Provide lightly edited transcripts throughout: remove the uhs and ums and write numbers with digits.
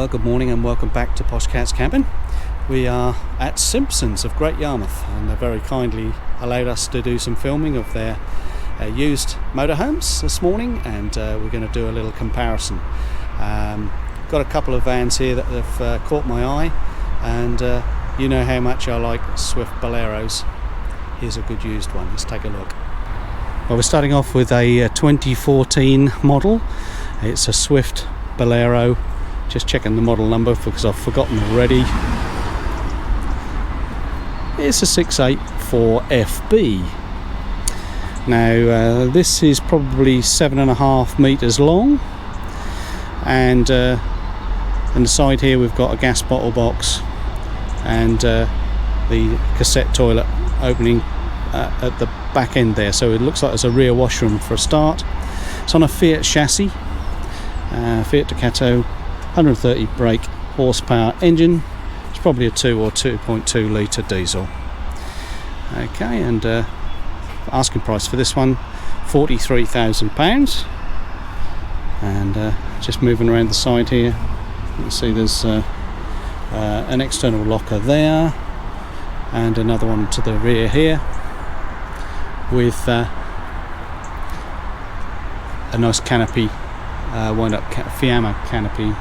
Well, good morning and welcome back to Posh Cat's Cabin. We are at Simpsons of Great Yarmouth, and they very kindly allowed us to do some filming of their used motorhomes this morning, and we're going to do a little comparison. Got a couple of vans here that have caught my eye, and you know how much I like Swift Boleros. Here's a good used one. Let's take a look. Well, we're starting off with a 2014 model. It's a Swift Bolero. Just checking the model number because I've forgotten already. It's a 684FB. Now this is probably 7.5 meters long, and on the side here we've got a gas bottle box and the cassette toilet opening at the back end there, so it looks like there's a rear washroom for a start. It's on a Fiat chassis, Fiat Ducato, 130 brake horsepower engine. It's probably a 2 or 2.2 litre diesel. Okay, and asking price for this one, £43,000. And just moving around the side here, you can see there's an external locker there, and another one to the rear here, with a nice canopy, wind-up Fiamma canopy,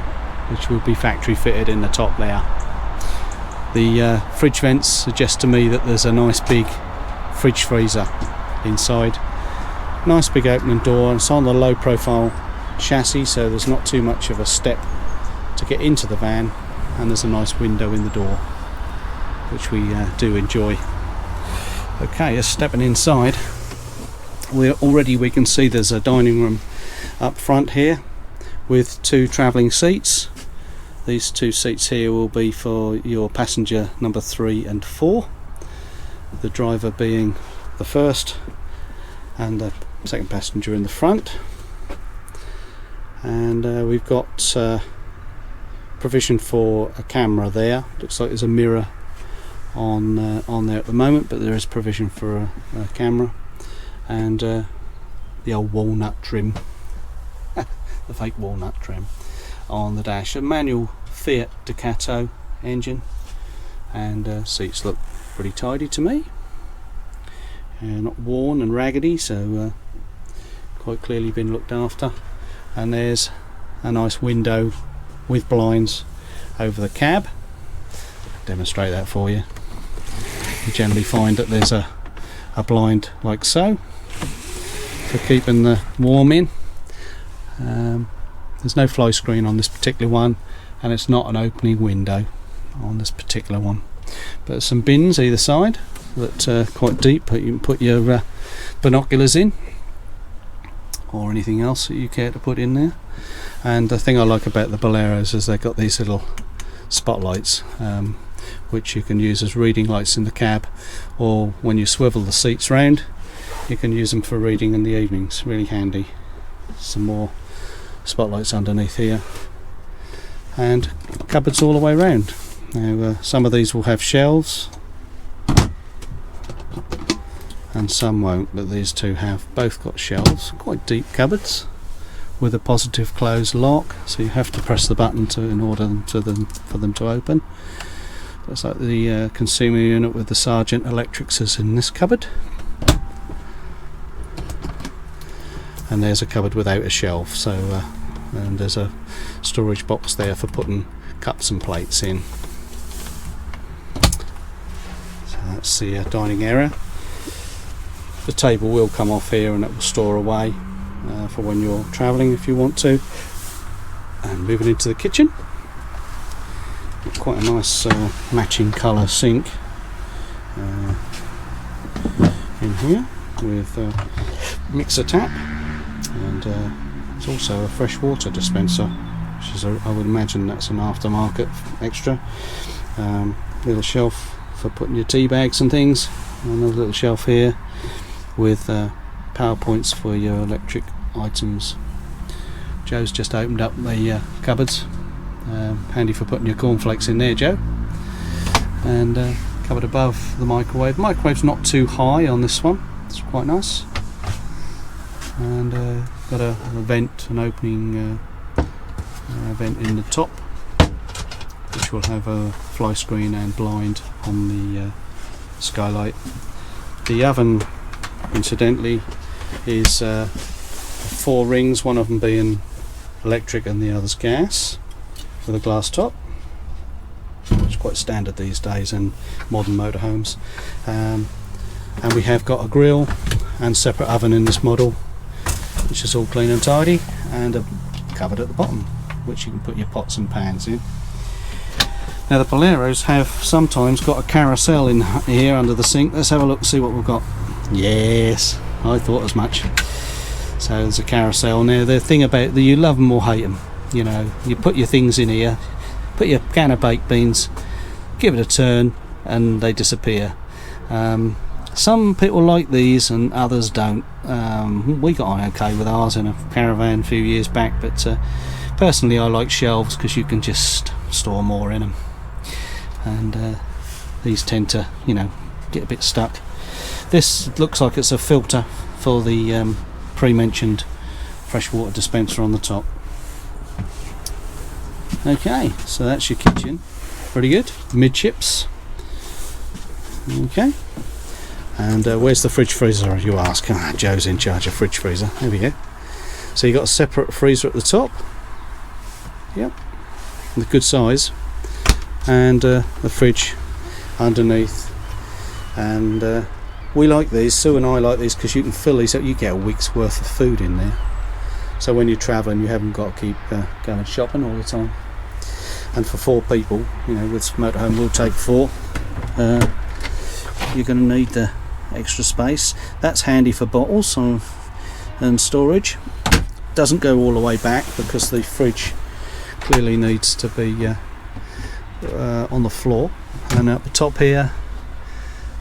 which will be factory fitted in the top there. The fridge vents suggest to me that there's a nice big fridge freezer inside. Nice big opening door, and it's on the low profile chassis, so there's not too much of a step to get into the van, and there's a nice window in the door, which we do enjoy. Okay, just stepping inside, we can see there's a dining room up front here with 2 travelling seats. These 2 seats here will be for your passenger number 3 and 4, the driver being the first and the second passenger in the front. And we've got provision for a camera there. Looks like there's a mirror on there at the moment, but there is provision for a camera, and the old walnut trim, the fake walnut trim on the dash. A manual Fiat Ducato engine, and seats look pretty tidy to me, not worn and raggedy, so quite clearly been looked after. And there's a nice window with blinds over the cab. I'll demonstrate that for you. You generally find that there's a blind like so for keeping the warm in. There's no fly screen on this particular one, and it's not an opening window on this particular one, but some bins either side that are quite deep, but you can put your binoculars in or anything else that you care to put in there. And the thing I like about the Boleros is they've got these little spotlights, which you can use as reading lights in the cab, or when you swivel the seats round you can use them for reading in the evenings. Really handy. Some more spotlights underneath here, and cupboards all the way around. Now some of these will have shelves and some won't, but these 2 have both got shelves. Quite deep cupboards with a positive close lock, so you have to press the button in order for them to open. Looks like the consumer unit with the Sargent electrics is in this cupboard, and there's a cupboard without a shelf, so and there's a storage box there for putting cups and plates in. So that's the dining area. The table will come off here, and it will store away for when you're travelling if you want to. And moving into the kitchen, quite a nice matching colour sink in here with a mixer tap, and there's also a fresh water dispenser, which is I would imagine that's an aftermarket extra. Little shelf for putting your tea bags and things, another little shelf here with power points for your electric items. Joe's just opened up the cupboards, handy for putting your cornflakes in there, Joe. And cupboard above the microwave. Microwave's not too high on this one, it's quite nice. And got a vent, an opening vent in the top which will have a fly screen and blind on the skylight. The oven, incidentally, is 4 rings, one of them being electric and the other's gas, with a glass top. It's quite standard these days in modern motorhomes. And we have got a grill and separate oven in this model, which is all clean and tidy, and a cupboard at the bottom which you can put your pots and pans in. Now the Boleros have sometimes got a carousel in here under the sink. Let's have a look and see what we've got. Yes, I thought as much. So there's a carousel. Now the thing about you love them or hate them, you know, you put your things in here, put your can of baked beans, give it a turn, and they disappear. Some people like these and others don't. We got on okay with ours in a caravan a few years back, but personally I like shelves because you can just store more in them, and these tend to, you know, get a bit stuck. This looks like it's a filter for the pre-mentioned freshwater dispenser on the top. Okay, so that's your kitchen. Pretty good. Midships. Okay. And where's the fridge freezer, you ask? Joe's in charge of fridge freezer. There we go. So you got a separate freezer at the top. Yep. The good size. And the fridge underneath. And we like these. Sue and I like these because you can fill these up. You get a week's worth of food in there. So when you're travelling, you haven't got to keep going shopping all the time. And for 4 people, you know, with motorhome we'll take 4. You're going to need the extra space. That's handy for bottles and storage. Doesn't go all the way back because the fridge clearly needs to be on the floor. And at the top here,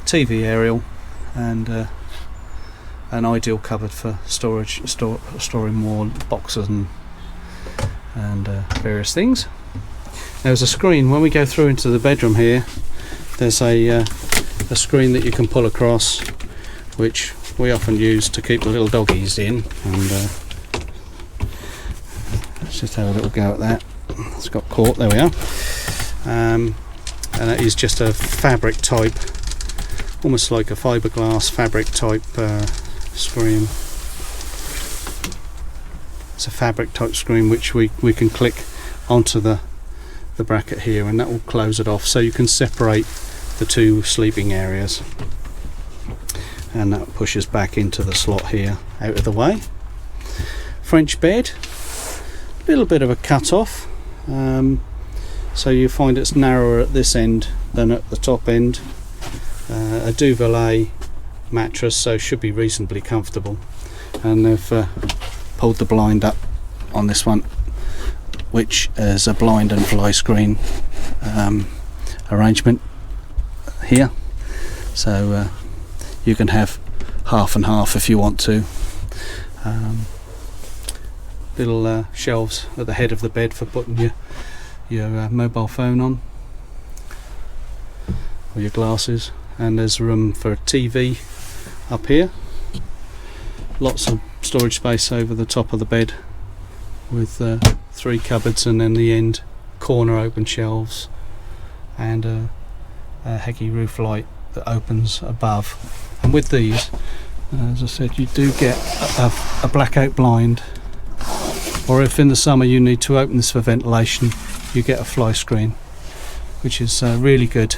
TV aerial, and an ideal cupboard for storage, storing more boxes and various things. There's a screen when we go through into the bedroom here. There's a screen that you can pull across, which we often use to keep the little doggies in. And let's just have a little go at that. It's got caught. There we are. And that is just a fabric type, almost like a fiberglass fabric type screen. It's a fabric type screen which we can click onto the bracket here, and that will close it off, so you can separate the 2 sleeping areas, and that pushes back into the slot here out of the way. French bed, a little bit of a cut off, so you find it's narrower at this end than at the top end. A Duvet mattress, so should be reasonably comfortable, and they've pulled the blind up on this one, which is a blind and fly screen arrangement here, so you can have half and half if you want to. Little shelves at the head of the bed for putting your mobile phone on, or your glasses, and there's room for a TV up here. Lots of storage space over the top of the bed with 3 cupboards, and then the end corner open shelves, and a Heggie roof light that opens above. And with these, as I said, you do get a blackout blind, or if in the summer you need to open this for ventilation, you get a fly screen, which is really good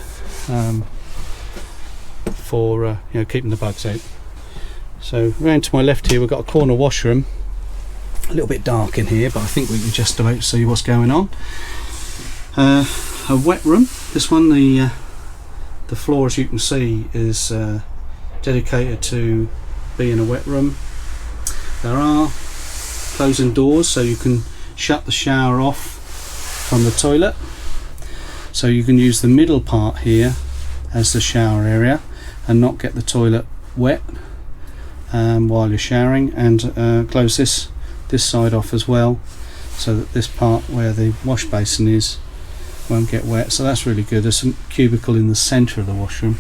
for you know, keeping the bugs out. So round to my left here we've got a corner washroom. A little bit dark in here, but I think we can just about see what's going on. A wet room. This one, the floor, as you can see, is dedicated to being a wet room. There are closing doors, so you can shut the shower off from the toilet. So you can use the middle part here as the shower area and not get the toilet wet while you're showering, and close this side off as well, so that this part where the wash basin is won't get wet. So that's really good. There's some cubicle in the centre of the washroom.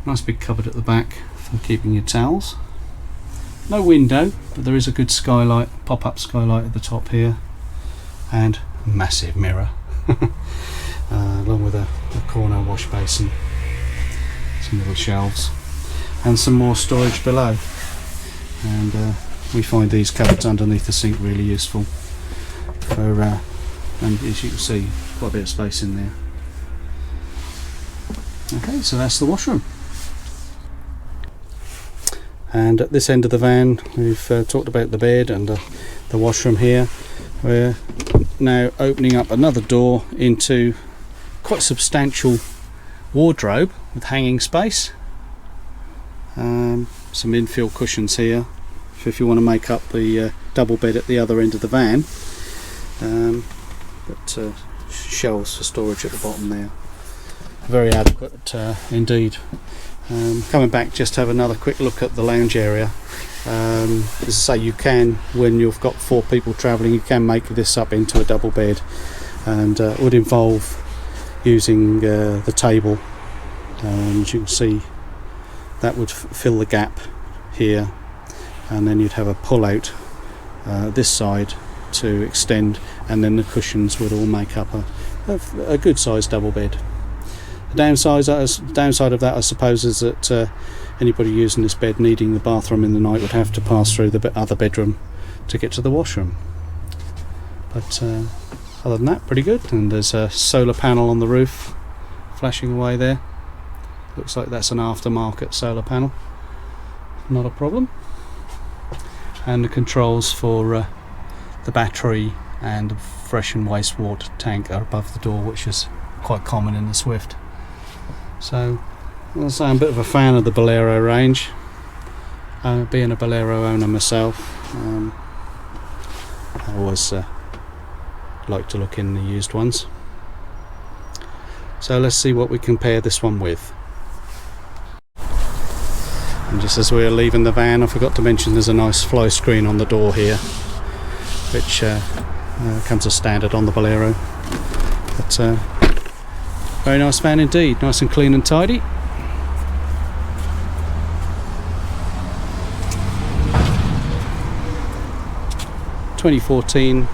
Nice big cupboard at the back for keeping your towels. No window, but there is a good skylight, pop-up skylight at the top here, and a massive mirror. along with a corner wash basin, some little shelves, and some more storage below. And we find these cupboards underneath the sink really useful for, and as you can see, quite a bit of space in there. Okay, so that's the washroom. And at this end of the van, we've talked about the bed and the washroom here. We're now opening up another door into quite substantial wardrobe with hanging space. Some infill cushions here if you want to make up the double bed at the other end of the van. But shelves for storage at the bottom there. Very adequate indeed. Coming back just to have another quick look at the lounge area. As I say, you can, when you've got 4 people travelling, you can make this up into a double bed, and it would involve using the table. As you can see, that would fill the gap here, and then you'd have a pull out this side to extend, and then the cushions would all make up a good sized double bed. The downside of that, I suppose, is that anybody using this bed needing the bathroom in the night would have to pass through the other bedroom to get to the washroom. But other than that, pretty good. And there's a solar panel on the roof flashing away there. Looks like that's an aftermarket solar panel. Not a problem. And the controls for the battery and the fresh and wastewater tank are above the door, which is quite common in the Swift. So, I'll say I'm a bit of a fan of the Bolero range. Being a Bolero owner myself, I always like to look in the used ones. So let's see what we compare this one with. And just as we're leaving the van, I forgot to mention there's a nice fly screen on the door here, which comes as standard on the Bolero. But very nice van indeed, nice and clean and tidy. (2014)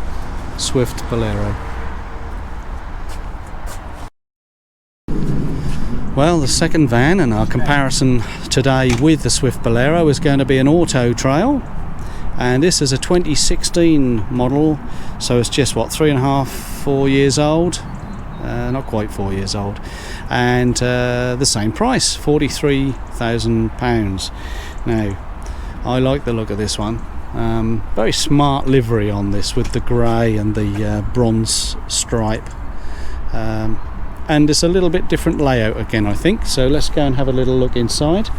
Swift Bolero. Well, the second van in our comparison today with the Swift Bolero is going to be an Auto Trail, and this is a 2016 model, so it's just what, 3.5–4 years old. Not quite 4 years old, and the same price, £43,000. Now, I like the look of this one. Very smart livery on this with the grey and the bronze stripe, and it's a little bit different layout again, I think. So let's go and have a little look inside.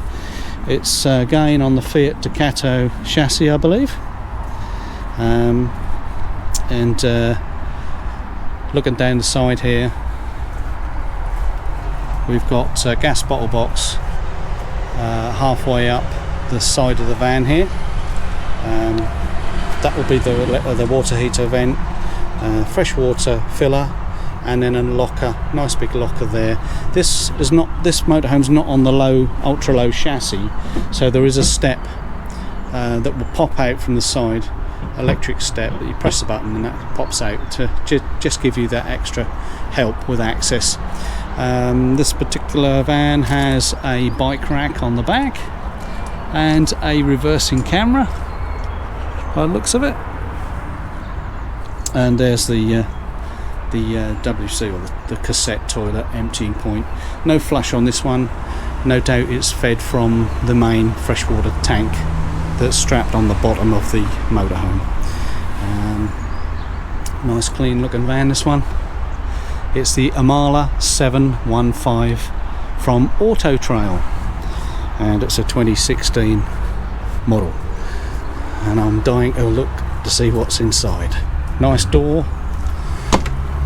It's again on the Fiat Ducato chassis, I believe, and looking down the side here, we've got a gas bottle box halfway up the side of the van here. That will be the water heater vent, fresh water filler, and then a locker, nice big locker there. This motorhome's not on the ultra low chassis, so there is a step that will pop out from the side, electric step that you press the button and that pops out to just give you that extra help with access. This particular van has a bike rack on the back and a reversing camera by the looks of it, and there's the WC, or the cassette toilet emptying point. No flush on this one. No doubt it's fed from the main freshwater tank that's strapped on the bottom of the motorhome. Nice clean looking van, this one. It's the Amala 715 from Auto Trail, and it's a 2016 model, and I'm dying to look to see what's inside. Nice door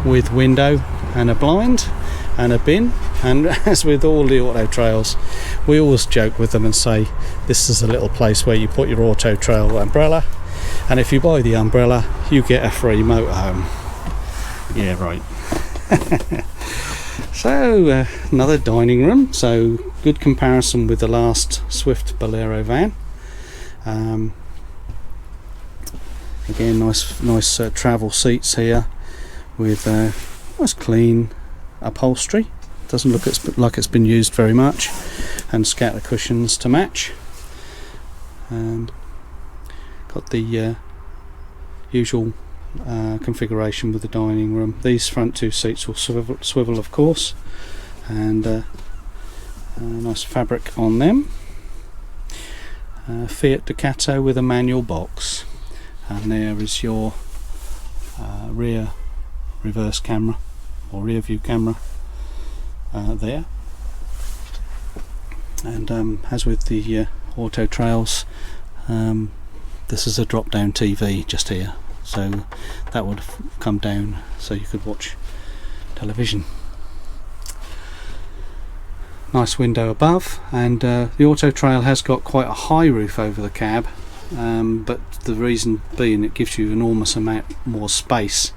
with window and a blind and a bin, and as with all the Auto Trails, we always joke with them and say this is a little place where you put your Auto Trail umbrella, and if you buy the umbrella you get a free motorhome. Yeah, right. So another dining room, so good comparison with the last Swift Bolero van. Again, nice travel seats here with nice clean upholstery. Doesn't look like it's been used very much, and scatter cushions to match. Got the usual configuration with the dining room. These front two seats will swivel of course, and nice fabric on them. Fiat Ducato with a manual box, and there is your rear reverse camera or rear view camera there. And as with the auto trails, this is a drop down TV just here, so that would come down so you could watch television. Nice window above, and the auto trail has got quite a high roof over the cab, but the reason being it gives you enormous amount more space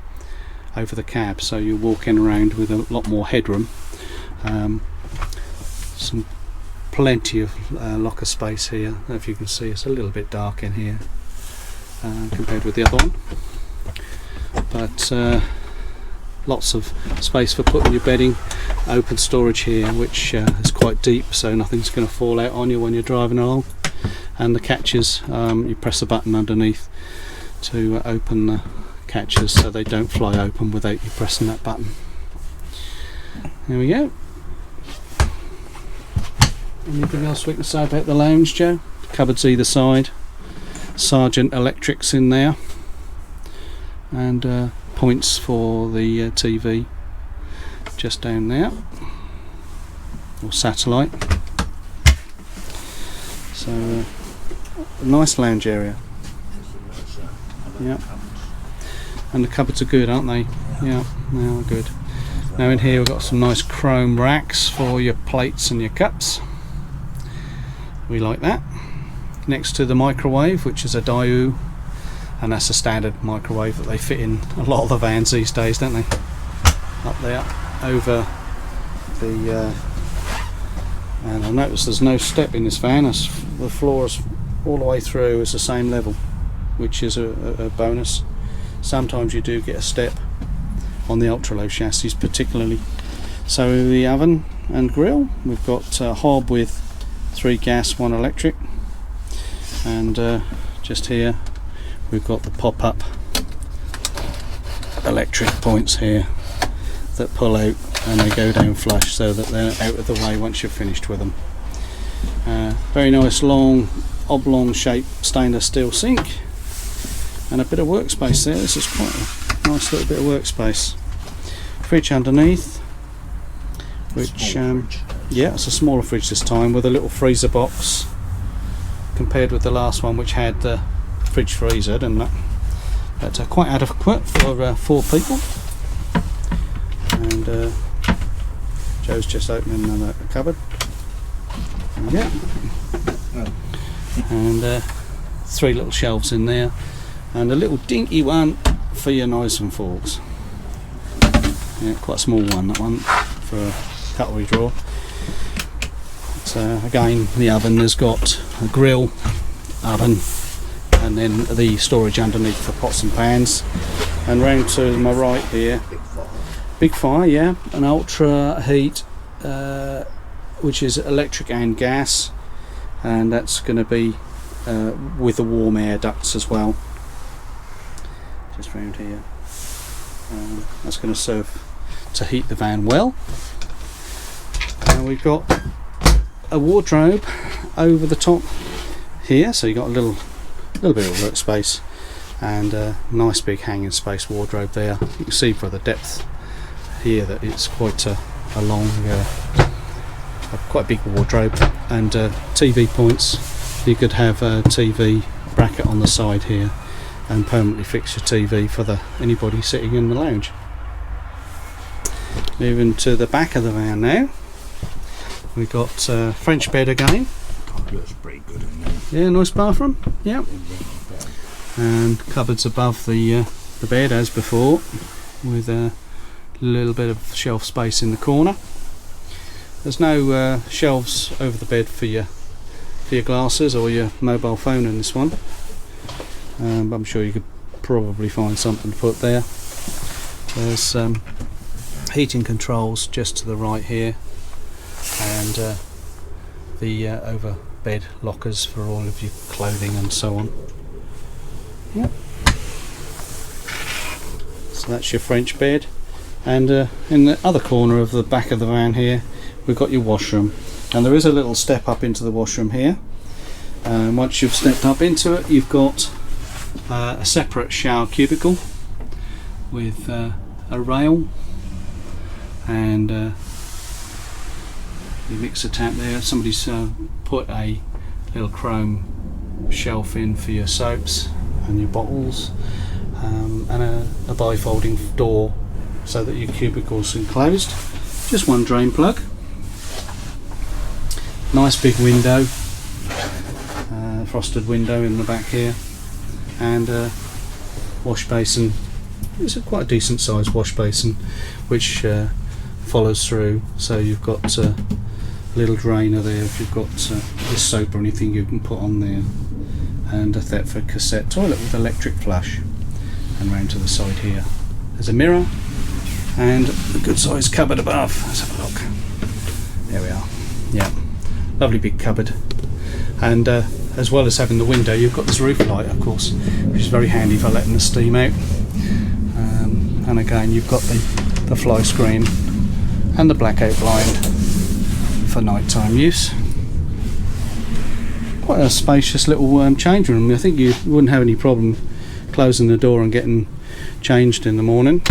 over the cab, so you're walking around with a lot more headroom. Plenty of locker space here. If you can see, it's a little bit dark in here compared with the other one, but lots of space for putting your bedding. Open storage here, which is quite deep, so nothing's going to fall out on you when you're driving along. And the catches, you press a button underneath to open the catches so they don't fly open without you pressing that button. There we go. Anything else we can say about the lounge, Joe? Cupboards either side, Sargent electrics in there, and points for the TV just down there, or satellite. So a nice lounge area. Yeah, and the cupboards are good, aren't they? Yeah, they are good. Now in here we've got some nice chrome racks for your plates and your cups. We like that. Next to the microwave, which is a Daewoo, and that's a standard microwave that they fit in a lot of the vans these days, don't they? Up there, over the and I notice there's no step in this van, as the floors all the way through is the same level, which is a bonus. Sometimes you do get a step on the ultra low chassis particularly. So the oven and grill, we've got a hob with 3 gas, 1 electric, and just here we've got the pop-up electric points here that pull out and they go down flush so that they're out of the way once you're finished with them. Very nice long oblong shaped stainless steel sink, and a bit of workspace there. This is quite a nice little bit of workspace. Fridge underneath, which yeah, it's a smaller fridge this time with a little freezer box compared with the last one which had the fridge freezer, didn't it? But quite adequate for 4 people. And Joe's just opening the cupboard. Yeah. And 3 little shelves in there, and a little dinky one for your knives and forks. Yeah, quite a small one, that one, for a cutlery drawer. But, again, the oven has got a grill, oven, and then the storage underneath for pots and pans. And round to my right here, big fire, yeah, an ultra heat, which is electric and gas, and that's going to be with the warm air ducts as well. Just round here, that's going to serve to heat the van well. And we've got a wardrobe over the top here, so you've got a little bit of workspace, and a nice big hanging space wardrobe there. You can see for the depth here that it's quite a long, quite big wardrobe, and TV points. You could have a TV bracket on the side here and permanently fix your TV for anybody sitting in the lounge. Moving to the back of the van now, we've got French bed again. God, looks pretty good in there. Yeah, nice bathroom. Yeah, and cupboards above the bed as before, with a little bit of shelf space in the corner. There's no shelves over the bed for your glasses or your mobile phone in this one, but I'm sure you could probably find something to put there. There's heating controls just to the right here, and the over bed lockers for all of your clothing and so on. Yep. So that's your French bed, and in the other corner of the back of the van here we've got your washroom, and there is a little step up into the washroom here, and once you've stepped up into it you've got a separate shower cubicle with a rail and your mixer tap there. Somebody's put a little chrome shelf in for your soaps and your bottles, and a bifolding door so that your cubicle's enclosed. Just one drain plug, nice big window, frosted window in the back here, and wash basin. It's quite a decent sized wash basin which follows through, so you've got a little drainer there if you've got your soap or anything you can put on there, and a Thetford cassette toilet with electric flush. And round to the side here there's a mirror and a good sized cupboard above. Let's have a look. There we are. Yeah, lovely big cupboard, and as well as having the window you've got this roof light, of course, which is very handy for letting the steam out. And again you've got the fly screen and the blackout blind for nighttime use. Quite a spacious little change room. I think you wouldn't have any problem closing the door and getting changed in the morning.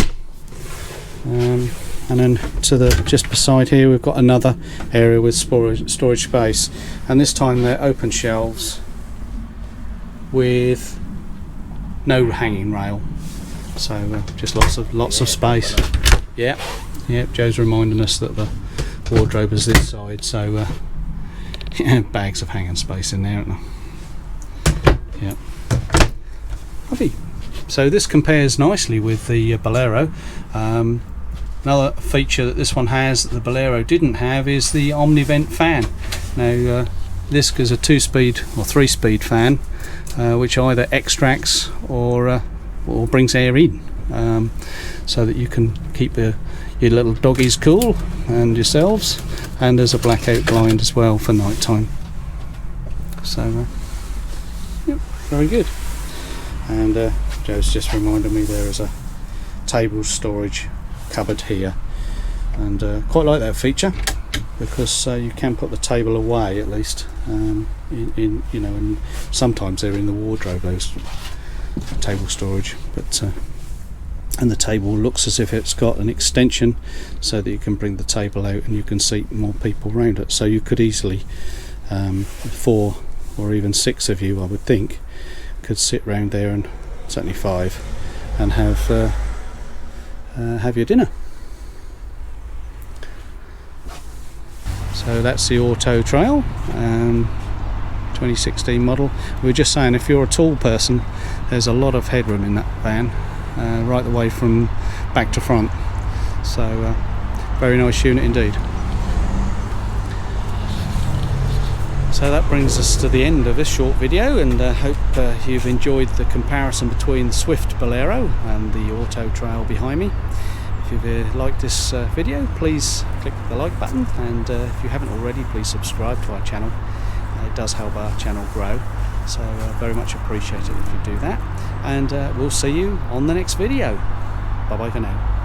And then to the just beside here we've got another area with storage space, and this time they're open shelves with no hanging rail, so just lots of space. Yeah, Joe's reminding us that the wardrobe is this side, so bags of hanging space in there, aren't there? Yeah, lovely. So this compares nicely with the Bolero. Another feature that this one has that the Bolero didn't have is the Omnivent fan. Now this is a 2-speed or 3-speed fan, which either extracts or brings air in, so that you can keep your little doggies cool and yourselves. And there's a blackout blind as well for night time. So yep, very good. And Joe's just reminded me there is a table storage cupboard here, and quite like that feature because you can put the table away at least, in you know, and sometimes they're in the wardrobe, those table storage, but and the table looks as if it's got an extension so that you can bring the table out and you can seat more people around it. So you could easily 4 or even 6 of you, I would think, could sit round there, and certainly 5, and have your dinner. So that's the Auto Trail 2016 model. We were just saying, if you're a tall person, there's a lot of headroom in that van, right the way from back to front. So very nice unit indeed. So that brings us to the end of this short video, and hope you've enjoyed the comparison between the Swift Bolero and the Auto Trail behind me. If you've liked this video, please click the like button, and if you haven't already, please subscribe to our channel. It does help our channel grow, so very much appreciate it if you do that, and we'll see you on the next video. Bye bye for now.